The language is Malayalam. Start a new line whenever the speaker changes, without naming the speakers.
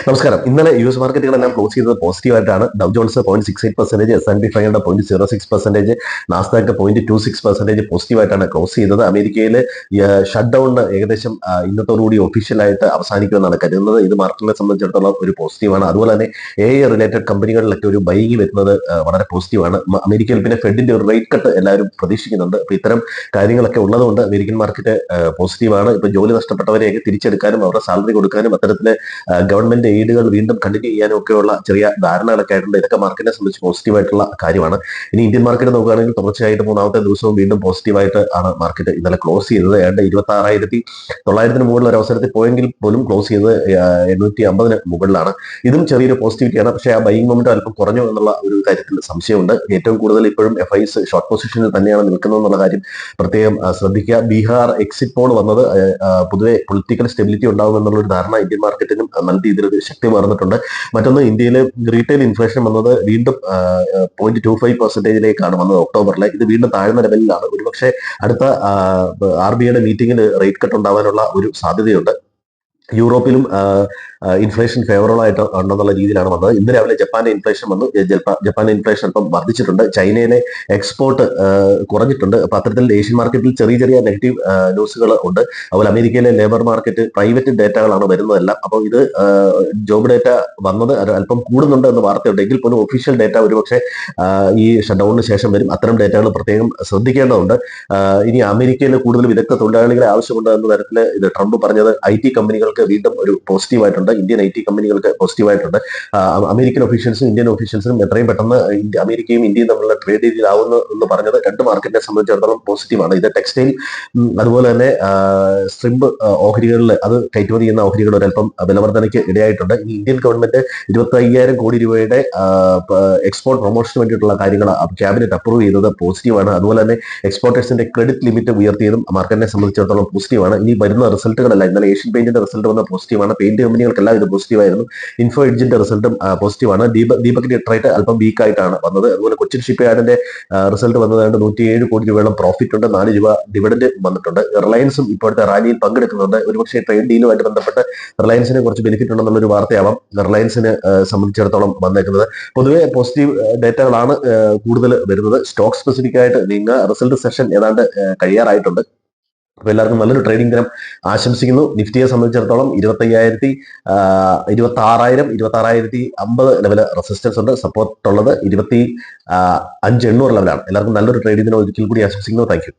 നമസ്കാരം. ഇന്നലെ യു എസ് മാർക്കറ്റുകളെല്ലാം ക്ലോസ് ചെയ്തത് പോസിറ്റീവായിട്ടാണ്. ഡൗ ജോൺസ് 0.68%, S&P 500 0.06%, നാസ്ഡാക്ക് 0.26% പോസിറ്റീവായിട്ടാണ് ക്ലോസ് ചെയ്തത്. അമേരിക്കയിൽ ഷട്ട് ഡൗൺ ഏകദേശം ഇന്നത്തോടുകൂടി ഒഫീഷ്യലായിട്ട് അവസാനിക്കുമെന്നാണ് കരുതുന്നത്. ഇത് മാർക്കറ്റിനെ സംബന്ധിച്ചിടത്തോളം ഒരു പോസിറ്റീവാണ്. അതുപോലെ തന്നെ റിലേറ്റഡ് കമ്പനികളിലൊക്കെ ഒരു ബൈങ് വരുന്നത് വളരെ പോസിറ്റീവാണ്. അമേരിക്കയിൽ പിന്നെ ഫെഡിന്റെ ഒരു റേറ്റ് കട്ട് എല്ലാവരും പ്രതീക്ഷിക്കുന്നുണ്ട്. അപ്പൊ ഇത്തരം കാര്യങ്ങളൊക്കെ ഉള്ളതുകൊണ്ട് അമേരിക്കൻ മാർക്കറ്റ് പോസിറ്റീവാണ്. ഇപ്പൊ ജോലി നഷ്ടപ്പെട്ടവരെയൊക്കെ തിരിച്ചെടുക്കാനും അവരുടെ സാലറി കൊടുക്കാനും അത്തരത്തില് ഗവൺമെന്റ് എയ്ഡുകൾ വീണ്ടും കണ്ടിന്യൂ ചെയ്യാനും ഒക്കെയുള്ള ചെറിയ ധാരണകളൊക്കെ ആയിട്ടുണ്ട്. ഇതൊക്കെ മാർക്കറ്റിനെ സംബന്ധിച്ച് പോസിറ്റീവായിട്ടുള്ള കാര്യമാണ്. ഇനി ഇന്ത്യൻ മാർക്കറ്റ് നോക്കുകയാണെങ്കിൽ തുടർച്ചയായിട്ട് മൂന്നാമത്തെ ദിവസവും വീണ്ടും പോസിറ്റീവായിട്ട് ആണ് മാർക്കറ്റ് ഇന്നലെ ക്ലോസ് ചെയ്തത്. ഏതാണ്ട് 26,900 മുകളിൽ ഒരു അവസരത്തിൽ പോയെങ്കിൽ പോലും ക്ലോസ് ചെയ്തത് 850 മുകളിലാണ്. ഇതും ചെറിയൊരു പോസിറ്റിവിറ്റിയാണ്. പക്ഷേ ആ ബൈയിങ് മൊമെന്റ് അല്പം കുറഞ്ഞു എന്നുള്ള ഒരു കാര്യത്തിൽ സംശയമുണ്ട്. ഏറ്റവും കൂടുതൽ ഇപ്പോഴും FIs ഷോർട്ട് പൊസിഷനിൽ തന്നെയാണ് നിൽക്കുന്നത് എന്നുള്ള കാര്യം പ്രത്യേകം ശ്രദ്ധിക്കുക. ബീഹാർ എക്സിറ്റ് പോൾ വന്നത് പൊതുവെ പൊളിറ്റിക്കൽ സ്റ്റെബിലിറ്റി ഉണ്ടാകുമെന്നുള്ള ഒരു ധാരണ ഇന്ത്യൻ മാർക്കറ്റിനും നല്ല രീതിയിൽ ശക്തി പകർന്നിട്ടുണ്ട്. മറ്റൊന്ന്, ഇന്ത്യയിലെ റീറ്റെയിൽ ഇൻഫ്ലേഷൻ വന്നത് വീണ്ടും 0.25%ലേക്കാണ് വന്നത് ഒക്ടോബറിലെ. ഇത് വീണ്ടും താഴ്ന്ന ലെവലിലാണ്. ഒരുപക്ഷെ അടുത്ത RBIയുടെ മീറ്റിംഗിൽ റേറ്റ് കട്ട് ഉണ്ടാവാനുള്ള ഒരു സാധ്യതയുണ്ട്. യൂറോപ്പിലും ഇൻഫ്ലേഷൻ ഫേവറബിൾ ആയിട്ട് ഉണ്ടെന്നുള്ള രീതിയിലാണ് വന്നത്. ഇന്ന് രാവിലെ ജപ്പാന്റെ ഇൻഫ്ലേഷൻ വന്നു. ജപ്പാന്റെ ഇൻഫ്ലേഷൻ ഇപ്പം വർദ്ധിച്ചിട്ടുണ്ട്. ചൈനയിലെ എക്സ്പോർട്ട് കുറഞ്ഞിട്ടുണ്ട്. അപ്പൊ അത്തരത്തിൽ ഏഷ്യൻ മാർക്കറ്റിൽ ചെറിയ ചെറിയ നെഗറ്റീവ് ന്യൂസുകൾ ഉണ്ട്. അതുപോലെ അമേരിക്കയിലെ ലേബർ മാർക്കറ്റ് പ്രൈവറ്റ് ഡേറ്റകളാണ് വരുന്നതെല്ലാം. അപ്പോൾ ഇത് ജോബ് ഡേറ്റ വന്നത് അല്പം കൂടുന്നുണ്ട് എന്ന് വാർത്തയുണ്ട്. എങ്കിൽ പോലും ഒഫീഷ്യൽ ഡേറ്റ ഒരുപക്ഷെ ഈ ഷട്ട് ഡൗണിന് ശേഷം വരും. അത്തരം ഡേറ്റകൾ പ്രത്യേകം ശ്രദ്ധിക്കേണ്ടതുണ്ട്. ഇനി അമേരിക്കയിൽ കൂടുതൽ വിദഗ്ധ തൊഴിലാളികളെ ആവശ്യമുണ്ട് എന്ന തരത്തിൽ ഇത് ട്രംപ് പറഞ്ഞത് IT കമ്പനികൾക്ക് വീണ്ടും ഒരു പോസിറ്റീവായിട്ടുണ്ട്. ഇന്ത്യൻ IT കമ്പനികൾക്ക് പോസിറ്റീവായിട്ടുണ്ട്. അമേരിക്കൻ ഒഫീഷ്യൽസും ഇന്ത്യൻ ഒഫീഷ്യൽസിനും എത്രയും പെട്ടെന്ന് അമേരിക്കയും ഇന്ത്യയും തമ്മിലുള്ള ട്രേഡ് ഡീലാവുന്നു എന്ന് പറഞ്ഞത് രണ്ട് മാർക്കറ്റിനെ സംബന്ധിച്ചിടത്തോളം പോസിറ്റീവാണ്. ഇത് ടെക്സ്റ്റൈൽ അതുപോലെ തന്നെ സ്ട്രിംബ് ഓഹരികളിൽ അത് കയറ്റുമതി ചെയ്യുന്ന ഓഹരികൾ ഒരല്പം വിലവർധനയ്ക്ക് ഇടയായിട്ടുണ്ട്. ഈ ഇന്ത്യൻ ഗവൺമെന്റ് 25,000 കോടി രൂപയുടെ എക്സ്പോർട്ട് പ്രൊമോഷന് വേണ്ടിയിട്ടുള്ള കാര്യങ്ങൾ ക്യാബിനറ്റ് അപ്രൂവ് ചെയ്തത് പോസിറ്റീവാണ്. അതുപോലെ തന്നെ എക്സ്പോർട്ടേഴ്സിന്റെ ക്രെഡിറ്റ് ലിമിറ്റ് ഉയർത്തിയതും മാർക്കറ്റിനെ സംബന്ധിച്ചിടത്തോളം പോസിറ്റീവാണ്. ഇനി വരുന്ന റിസൾട്ടുകളല്ല, ഇന്നലെ ഏഷ്യൻ പെയിന്റിന്റെ റിസൾട്ട് വന്ന പോസിറ്റീവാണ്. പെയിന്റ് കമ്പനികൾക്കെല്ലാം ഇത് പോസിറ്റീവായിരുന്നു. ഇൻഫോ എഡ്ജിന്റെ റിസൾട്ടും പോസിറ്റീവാണ്. ദീപക് ലിറ്ററേറ്റ് അല്പം വീക്കായിട്ടാണ് വന്നത്. അതുപോലെ കൊച്ചിൻ ഷിപ്പ് യാർഡിന്റെ റിസൾട്ട് വന്നത് 107 കോടി രൂപയോളം പ്രോഫിറ്റ് ഉണ്ട്. 4 രൂപ ഡിവിഡന്റ് വന്നിട്ടുണ്ട്. റിലയൻസും ഇപ്പോഴത്തെ റാലിയിൽ പങ്കെടുക്കുന്നുണ്ട്. ഒരുപക്ഷെ ട്രേഡ് ഡീലുമായിട്ട് ബന്ധപ്പെട്ട് റിലയൻസിന് കുറച്ച് ബെനിഫിറ്റ് ഉണ്ടെന്നുള്ളൊരു വാർത്തയാവാം റിലയൻസിന് സംബന്ധിച്ചിടത്തോളം വന്നേക്കുന്നത്. പൊതുവെ പോസിറ്റീവ് ഡേറ്റകളാണ് കൂടുതൽ വരുന്നത്. സ്റ്റോക്ക് സ്പെസിഫിക് ആയിട്ട് റിസൾട്ട് സെഷൻ ഏതാണ്ട് കഴിയാറായിട്ടുണ്ട്. അപ്പൊ എല്ലാവർക്കും നല്ലൊരു ട്രേഡിംഗ് ദിനം ആശംസിക്കുന്നു. നിഫ്റ്റിയെ സംബന്ധിച്ചിടത്തോളം 26,000, 26,050 ലെവല് റെസിസ്റ്റൻസ് ഉണ്ട്. സപ്പോർട്ട് ഉള്ളത് 25,800 ലെവലാണ്. എല്ലാവർക്കും നല്ലൊരു ട്രേഡിംഗ് ദിനം ഒരിക്കൽ കൂടി ആശംസിക്കുന്നു. Thank you.